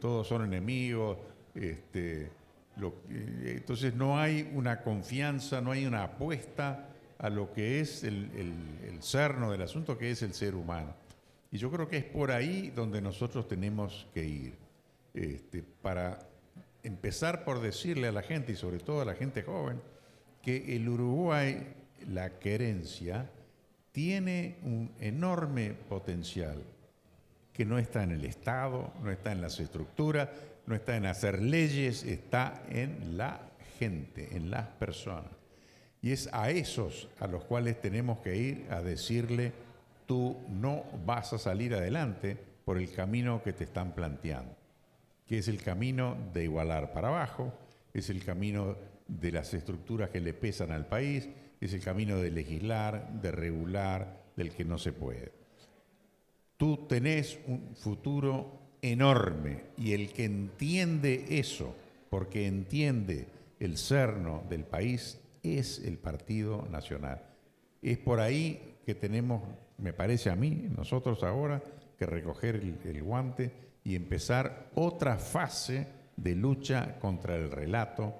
todos son enemigos, entonces no hay una confianza, no hay una apuesta a lo que es el cerno del asunto, que es el ser humano. Y yo creo que es por ahí donde nosotros tenemos que ir, para empezar por decirle a la gente, y sobre todo a la gente joven, que el Uruguay, la querencia, tiene un enorme potencial, que no está en el Estado, no está en las estructuras, no está en hacer leyes, está en la gente, en las personas. Y es a esos a los cuales tenemos que ir a decirle: tú no vas a salir adelante por el camino que te están planteando, que es el camino de igualar para abajo, es el camino de las estructuras que le pesan al país, es el camino de legislar, de regular, del que no se puede. Tú tenés un futuro enorme, y el que entiende eso, porque entiende el cerno del país, es el Partido Nacional. Es por ahí que tenemos, me parece a mí, nosotros ahora, que recoger el guante y empezar otra fase de lucha contra el relato,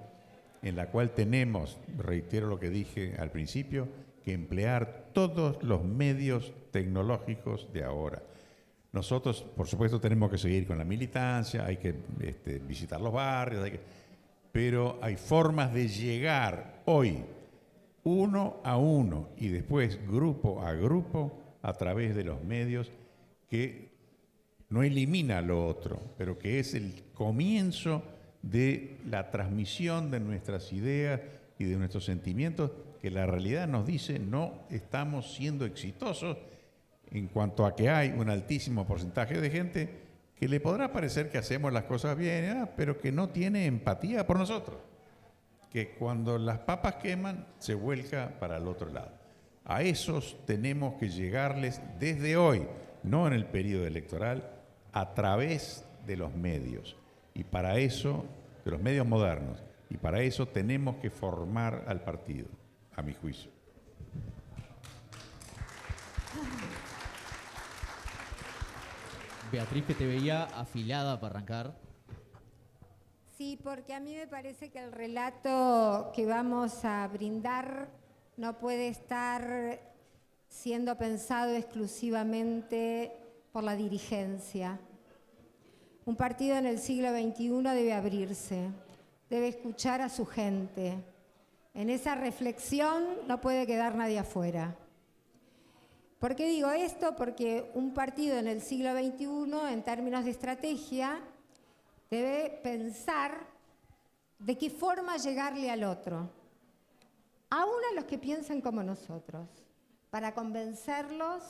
en la cual tenemos, reitero lo que dije al principio, que emplear todos los medios tecnológicos de ahora. Nosotros, por supuesto, tenemos que seguir con la militancia, hay que visitar los barrios, pero hay formas de llegar hoy uno a uno y después grupo a grupo a través de los medios, que no elimina lo otro, pero que es el comienzo de la transmisión de nuestras ideas y de nuestros sentimientos, que la realidad nos dice no estamos siendo exitosos, en cuanto a que hay un altísimo porcentaje de gente que le podrá parecer que hacemos las cosas bien, pero que no tiene empatía por nosotros, que cuando las papas queman se vuelca para el otro lado. A esos tenemos que llegarles desde hoy, no en el periodo electoral, a través de los medios. Y para eso, de los medios modernos, y para eso tenemos que formar al partido, a mi juicio. Beatriz, que te veía afilada para arrancar. Sí, porque a mí me parece que el relato que vamos a brindar no puede estar siendo pensado exclusivamente por la dirigencia. Un partido en el siglo XXI debe abrirse, debe escuchar a su gente. En esa reflexión no puede quedar nadie afuera. ¿Por qué digo esto? Porque un partido en el siglo XXI, en términos de estrategia, debe pensar de qué forma llegarle al otro, aún a los que piensan como nosotros, para convencerlos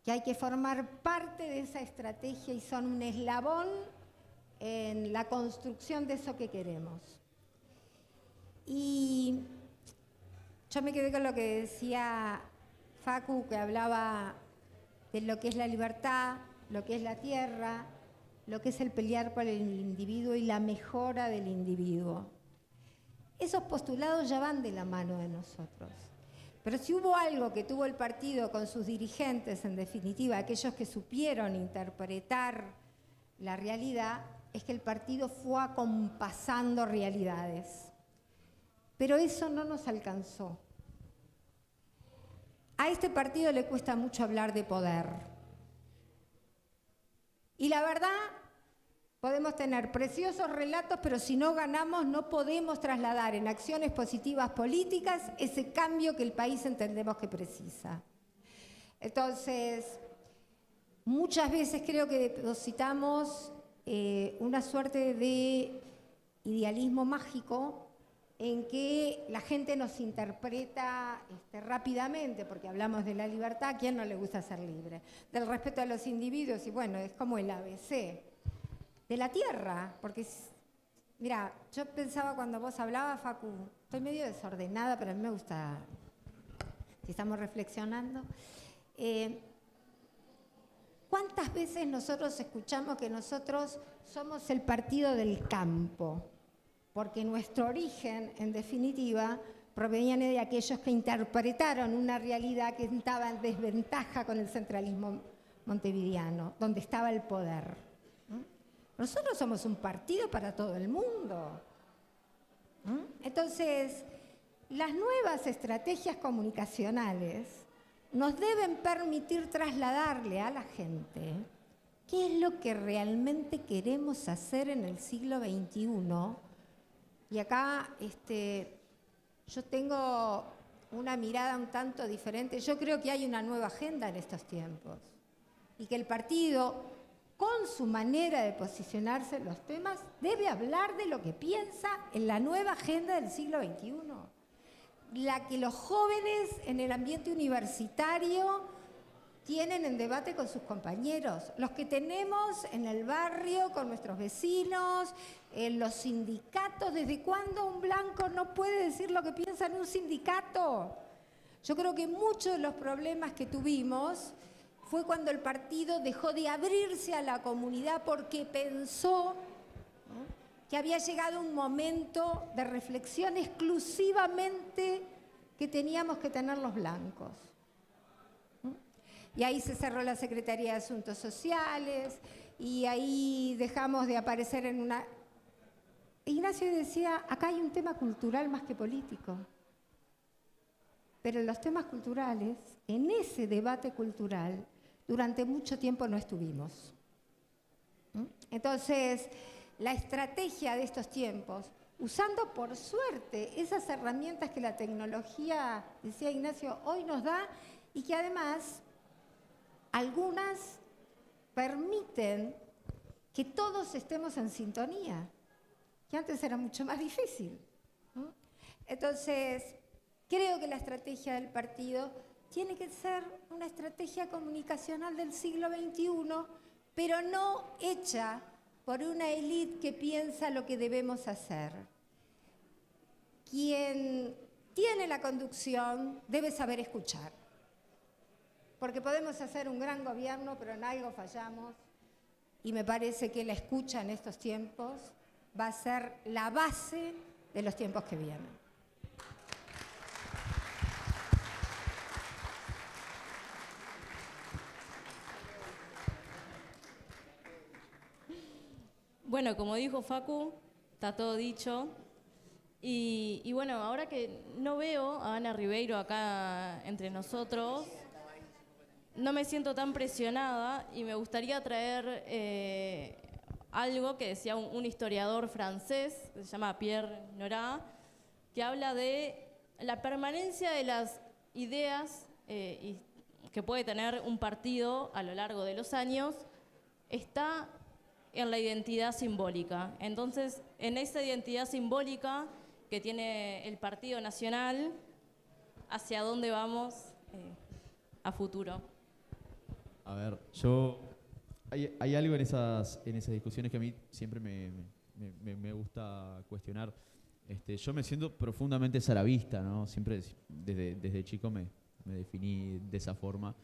que hay que formar parte de esa estrategia y son un eslabón en la construcción de eso que queremos. Y yo me quedé con lo que decía Facu, que hablaba de lo que es la libertad, lo que es la tierra, lo que es el pelear por el individuo y la mejora del individuo. Esos postulados ya van de la mano de nosotros. Pero si hubo algo que tuvo el partido con sus dirigentes, en definitiva, aquellos que supieron interpretar la realidad, es que el partido fue acompasando realidades. Pero eso no nos alcanzó. A este partido le cuesta mucho hablar de poder. Y la verdad, podemos tener preciosos relatos, pero si no ganamos no podemos trasladar en acciones positivas políticas ese cambio que el país entendemos que precisa. Entonces, muchas veces creo que depositamos una suerte de idealismo mágico en que la gente nos interpreta rápidamente, porque hablamos de la libertad, ¿a quién no le gusta ser libre? Del respeto a los individuos, y bueno, es como el ABC. De la tierra, porque, mira, yo pensaba cuando vos hablabas, Facu, estoy medio desordenada, pero a mí me gusta, si estamos reflexionando, ¿cuántas veces nosotros escuchamos que nosotros somos el partido del campo? Porque nuestro origen, en definitiva, provenía de aquellos que interpretaron una realidad que estaba en desventaja con el centralismo montevideano, donde estaba el poder. Nosotros somos un partido para todo el mundo. Entonces, las nuevas estrategias comunicacionales nos deben permitir trasladarle a la gente qué es lo que realmente queremos hacer en el siglo XXI. Y acá yo tengo una mirada un tanto diferente. Yo creo que hay una nueva agenda en estos tiempos y que el partido, con su manera de posicionarse en los temas, debe hablar de lo que piensa en la nueva agenda del siglo XXI. La que los jóvenes en el ambiente universitario tienen en debate con sus compañeros, los que tenemos en el barrio con nuestros vecinos, en los sindicatos. ¿Desde cuándo un blanco no puede decir lo que piensa en un sindicato? Yo creo que muchos de los problemas que tuvimos fue cuando el partido dejó de abrirse a la comunidad porque pensó que había llegado un momento de reflexión exclusivamente que teníamos que tener los blancos. Y ahí se cerró la Secretaría de Asuntos Sociales, y ahí dejamos de aparecer en una... Ignacio decía, acá hay un tema cultural más que político. Pero los temas culturales, en ese debate cultural, durante mucho tiempo no estuvimos. Entonces, la estrategia de estos tiempos, usando por suerte esas herramientas que la tecnología, decía Ignacio, hoy nos da, y que además algunas permiten que todos estemos en sintonía, que antes era mucho más difícil. Entonces, creo que la estrategia del partido tiene que ser una estrategia comunicacional del siglo XXI, pero no hecha por una élite que piensa lo que debemos hacer. Quien tiene la conducción debe saber escuchar. Porque podemos hacer un gran gobierno, pero en algo fallamos. Y me parece que la escucha en estos tiempos va a ser la base de los tiempos que vienen. Bueno, como dijo Facu, está todo dicho. Y bueno, ahora que no veo a Ana Ribeiro acá entre nosotros, no me siento tan presionada y me gustaría traer algo que decía un historiador francés, que se llama Pierre Nora, que habla de la permanencia de las ideas que puede tener un partido a lo largo de los años está en la identidad simbólica. Entonces, en esa identidad simbólica que tiene el Partido Nacional, ¿hacia dónde vamos a futuro? A ver, hay algo en esas discusiones que a mí siempre me gusta cuestionar. Yo me siento profundamente saravista, ¿no? Siempre desde chico me definí de esa forma.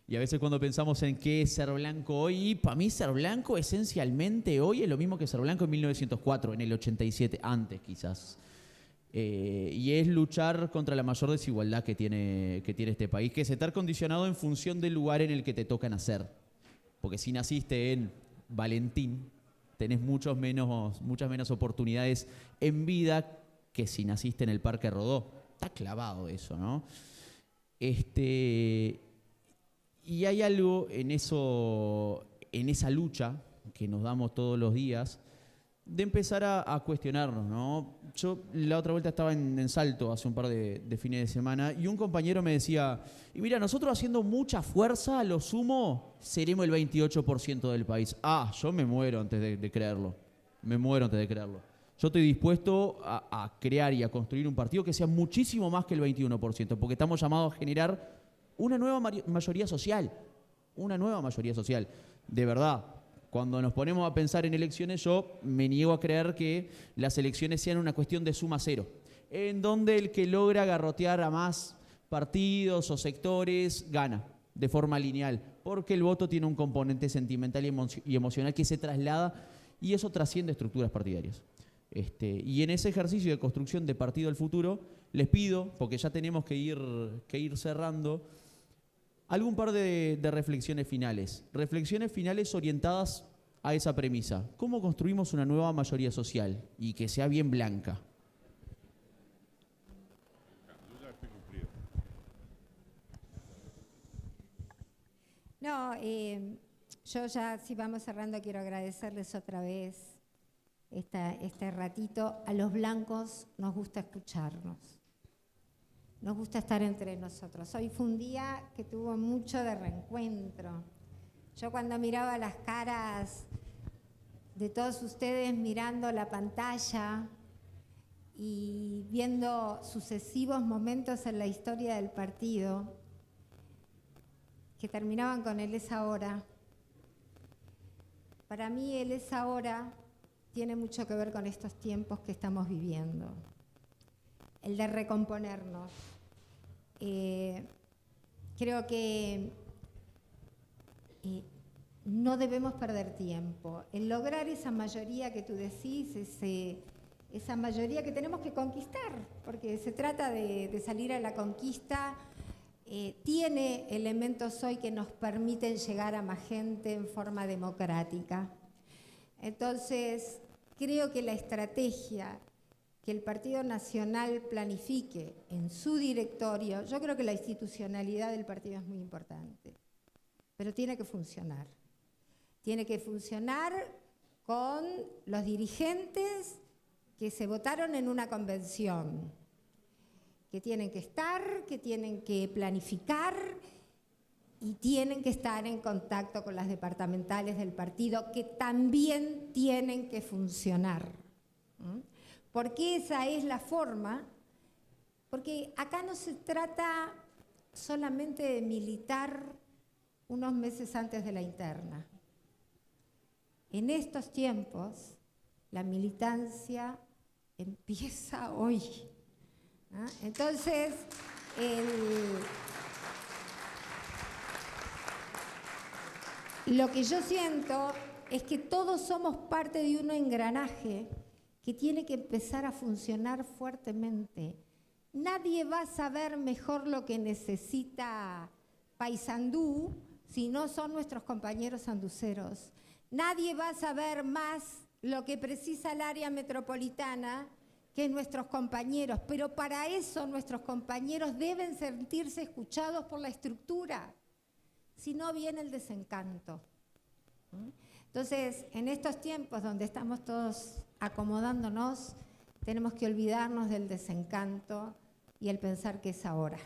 Y a veces cuando pensamos en qué es ser blanco hoy, para mí ser blanco esencialmente hoy es lo mismo que ser blanco en 1904, en el 87, antes quizás. Y es luchar contra la mayor desigualdad que tiene este país, que es estar condicionado en función del lugar en el que te toca nacer. Porque si naciste en Valentín, tenés muchas menos oportunidades en vida que si naciste en el Parque Rodó. Está clavado eso, ¿no? Y hay algo en esa lucha que nos damos todos los días, de empezar a cuestionarnos, ¿no? Yo la otra vuelta estaba en Salto hace un par de fines de semana y un compañero me decía, y mira, nosotros haciendo mucha fuerza, a lo sumo, seremos el 28% del país. Yo me muero antes de creerlo. Me muero antes de creerlo. Yo estoy dispuesto a crear y a construir un partido que sea muchísimo más que el 21%, porque estamos llamados a generar una nueva mayoría social. Una nueva mayoría social. De verdad. Cuando nos ponemos a pensar en elecciones, yo me niego a creer que las elecciones sean una cuestión de suma cero, en donde el que logra garrotear a más partidos o sectores gana de forma lineal, porque el voto tiene un componente sentimental y emocional que se traslada y eso trasciende estructuras partidarias. Y en ese ejercicio de construcción de partido del futuro, les pido, porque ya tenemos que ir cerrando, algún par de reflexiones finales. Reflexiones finales orientadas a esa premisa. ¿Cómo construimos una nueva mayoría social y que sea bien blanca? No, yo ya, si vamos cerrando, quiero agradecerles otra vez este ratito. A los blancos nos gusta escucharnos. Nos gusta estar entre nosotros. Hoy fue un día que tuvo mucho de reencuentro. Yo cuando miraba las caras de todos ustedes mirando la pantalla y viendo sucesivos momentos en la historia del partido que terminaban con el es ahora, para mí el es ahora tiene mucho que ver con estos tiempos que estamos viviendo. El de recomponernos. Creo que no debemos perder tiempo. El lograr esa mayoría que tú decís, esa mayoría que tenemos que conquistar, porque se trata de salir a la conquista, tiene elementos hoy que nos permiten llegar a más gente en forma democrática. Entonces, creo que la estrategia que el Partido Nacional planifique en su directorio, yo creo que la institucionalidad del partido es muy importante, pero tiene que funcionar. Tiene que funcionar con los dirigentes que se votaron en una convención, que tienen que estar, que tienen que planificar y tienen que estar en contacto con las departamentales del partido, que también tienen que funcionar. Porque esa es la forma, porque acá no se trata solamente de militar unos meses antes de la interna. En estos tiempos, la militancia empieza hoy. Entonces, lo que yo siento es que todos somos parte de un engranaje que tiene que empezar a funcionar fuertemente. Nadie va a saber mejor lo que necesita Paysandú si no son nuestros compañeros sanduceros. Nadie va a saber más lo que precisa el área metropolitana que nuestros compañeros, pero para eso nuestros compañeros deben sentirse escuchados por la estructura, si no viene el desencanto. Entonces, en estos tiempos donde estamos todos acomodándonos, tenemos que olvidarnos del desencanto y el pensar que es ahora.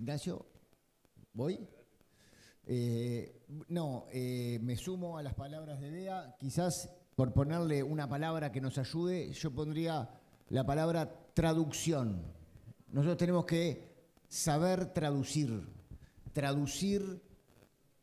Ignacio, ¿voy? Me sumo a las palabras de Bea. Quizás por ponerle una palabra que nos ayude, yo pondría la palabra traducción. Nosotros tenemos que saber traducir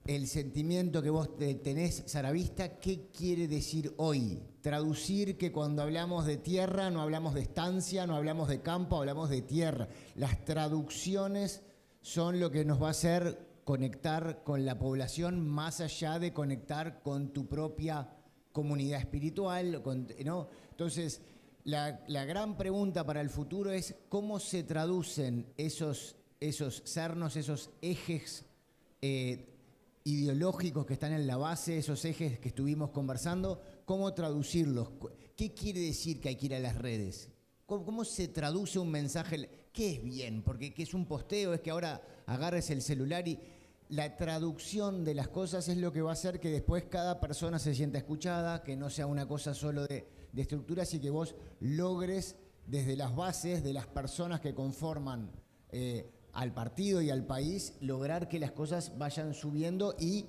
el sentimiento que vos tenés, Saravista, ¿qué quiere decir hoy? Traducir que cuando hablamos de tierra no hablamos de estancia, no hablamos de campo, hablamos de tierra. Las traducciones son lo que nos va a hacer conectar con la población más allá de conectar con tu propia comunidad espiritual, ¿no? Entonces, la gran pregunta para el futuro es cómo se traducen esos cernos, esos ejes ideológicos que están en la base, esos ejes que estuvimos conversando, cómo traducirlos. ¿Qué quiere decir que hay que ir a las redes? ¿Cómo se traduce un mensaje? ¿Qué es bien? Porque ¿qué es un posteo? Es que ahora agarres el celular y la traducción de las cosas es lo que va a hacer que después cada persona se sienta escuchada, que no sea una cosa solo de estructuras y que vos logres desde las bases de las personas que conforman al partido y al país, lograr que las cosas vayan subiendo y,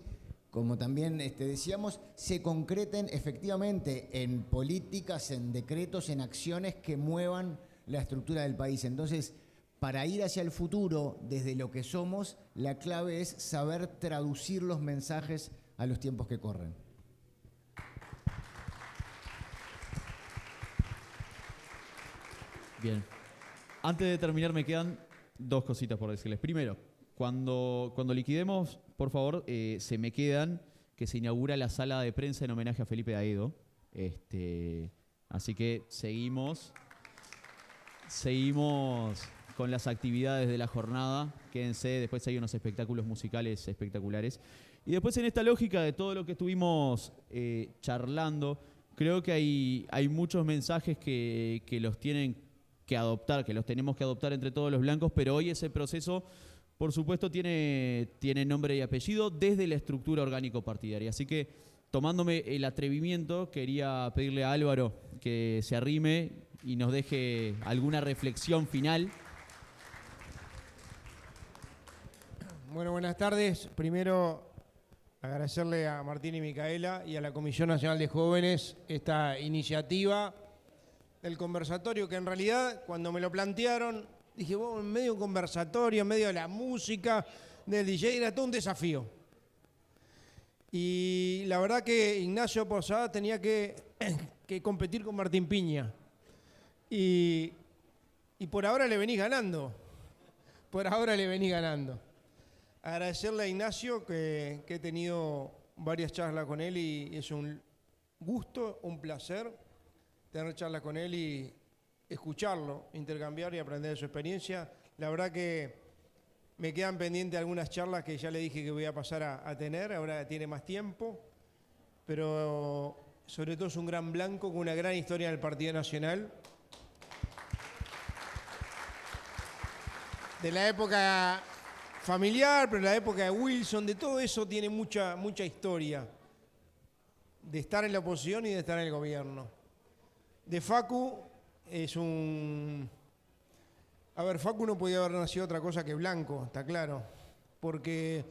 como también decíamos, se concreten efectivamente en políticas, en decretos, en acciones que muevan la estructura del país. Entonces, para ir hacia el futuro, desde lo que somos, la clave es saber traducir los mensajes a los tiempos que corren. Bien. Antes de terminar, me quedan dos cositas por decirles. Primero, cuando liquidemos, por favor, se me quedan que se inaugura la sala de prensa en homenaje a Felipe Aedo. Así que seguimos con las actividades de la jornada. Quédense, después hay unos espectáculos musicales espectaculares. Y después, en esta lógica de todo lo que estuvimos charlando, creo que hay muchos mensajes que los tienen que adoptar, que los tenemos que adoptar entre todos los blancos, pero hoy ese proceso, por supuesto, tiene nombre y apellido desde la estructura orgánico-partidaria. Así que, tomándome el atrevimiento, quería pedirle a Álvaro que se arrime y nos deje alguna reflexión final. Bueno, buenas tardes. Primero, agradecerle a Martín y Micaela y a la Comisión Nacional de Jóvenes esta iniciativa del conversatorio, que en realidad, cuando me lo plantearon, dije, en medio de un conversatorio, en medio de la música, del DJ, era todo un desafío. Y la verdad que Ignacio Posada tenía que competir con Martín Piña. Y por ahora le venís ganando. Por ahora le venís ganando. Agradecerle a Ignacio que he tenido varias charlas con él y es un gusto, un placer tener charlas con él y escucharlo, intercambiar y aprender de su experiencia. La verdad que me quedan pendientes algunas charlas que ya le dije que voy a pasar a tener, ahora tiene más tiempo, pero sobre todo es un gran blanco con una gran historia en el Partido Nacional. De la época familiar, pero de la época de Wilson, de todo eso tiene mucha historia. De estar en la oposición y de estar en el gobierno. De Facu es un... A ver, Facu no podía haber nacido otra cosa que blanco, está claro. Porque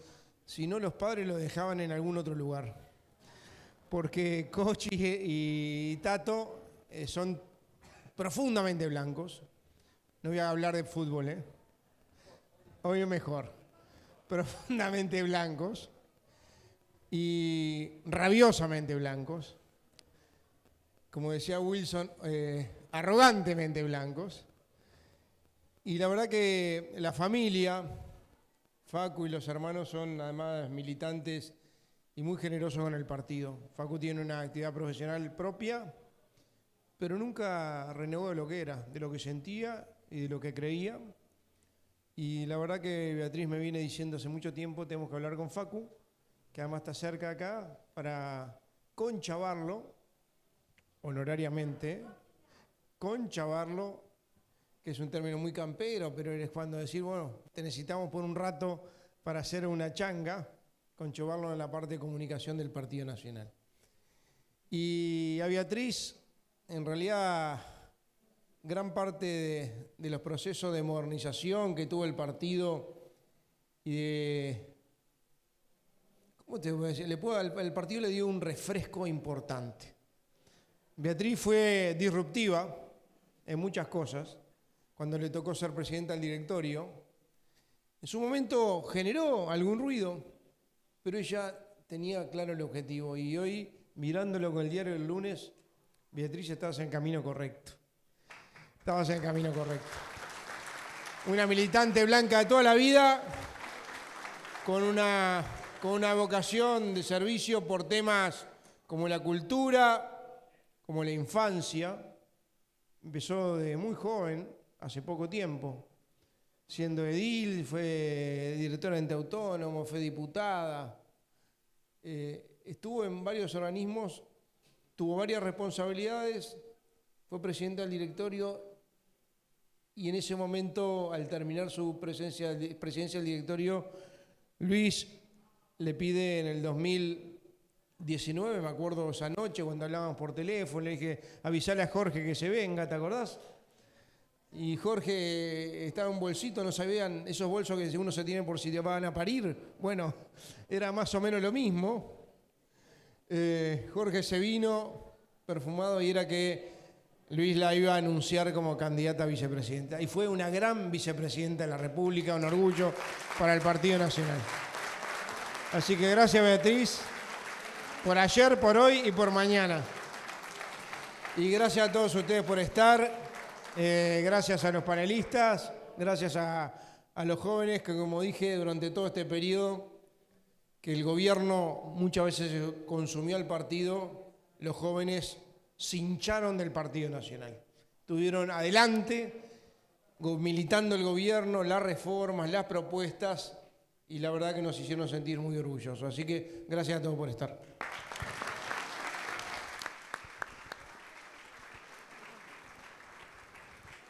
si no, los padres lo dejaban en algún otro lugar. Porque Cochi y Tato son profundamente blancos. No voy a hablar de fútbol, Hoy mejor. Profundamente blancos. Y rabiosamente blancos. Como decía Wilson, arrogantemente blancos. Y la verdad que la familia, Facu y los hermanos, son además militantes y muy generosos con el partido. Facu tiene una actividad profesional propia, pero nunca renegó de lo que era, de lo que sentía y de lo que creía. Y la verdad que Beatriz me viene diciendo hace mucho tiempo, tenemos que hablar con Facu, que además está cerca acá, para conchavarlo, honorariamente, conchavarlo, que es un término muy campero, pero es cuando decir, bueno, te necesitamos por un rato para hacer una changa, conchavarlo en la parte de comunicación del Partido Nacional. Y a Beatriz, en realidad, gran parte de los procesos de modernización que tuvo el partido y de... ¿Cómo te voy a decir? El partido le dio un refresco importante. Beatriz fue disruptiva en muchas cosas cuando le tocó ser presidenta del directorio. En su momento generó algún ruido, pero ella tenía claro el objetivo. Y hoy, mirándolo con el diario del lunes, Beatriz, estabas en el camino correcto. Estabas en el camino correcto. Una militante blanca de toda la vida, con una vocación de servicio por temas como la cultura, como la infancia. Empezó de muy joven, hace poco tiempo, siendo edil, fue directora de ente autónomo, fue diputada, estuvo en varios organismos, tuvo varias responsabilidades, fue presidenta del directorio y en ese momento, al terminar su presidencia del directorio, Luis le pide en el 2019, me acuerdo esa noche cuando hablábamos por teléfono, le dije, avisale a Jorge que se venga, ¿te acordás? Y Jorge estaba en un bolsito, no sabían, esos bolsos que uno se tiene por si te van a parir. Bueno, era más o menos lo mismo. Jorge se vino perfumado y era que Luis la iba a anunciar como candidata a vicepresidenta. Y fue una gran vicepresidenta de la República, un orgullo para el Partido Nacional. Así que gracias, Beatriz, por ayer, por hoy y por mañana. Y gracias a todos ustedes por estar. Gracias a los panelistas, gracias a los jóvenes que, como dije, durante todo este periodo que el gobierno muchas veces consumió al partido, los jóvenes se hincharon del Partido Nacional. Estuvieron adelante, militando el gobierno, las reformas, las propuestas, y la verdad que nos hicieron sentir muy orgullosos. Así que gracias a todos por estar.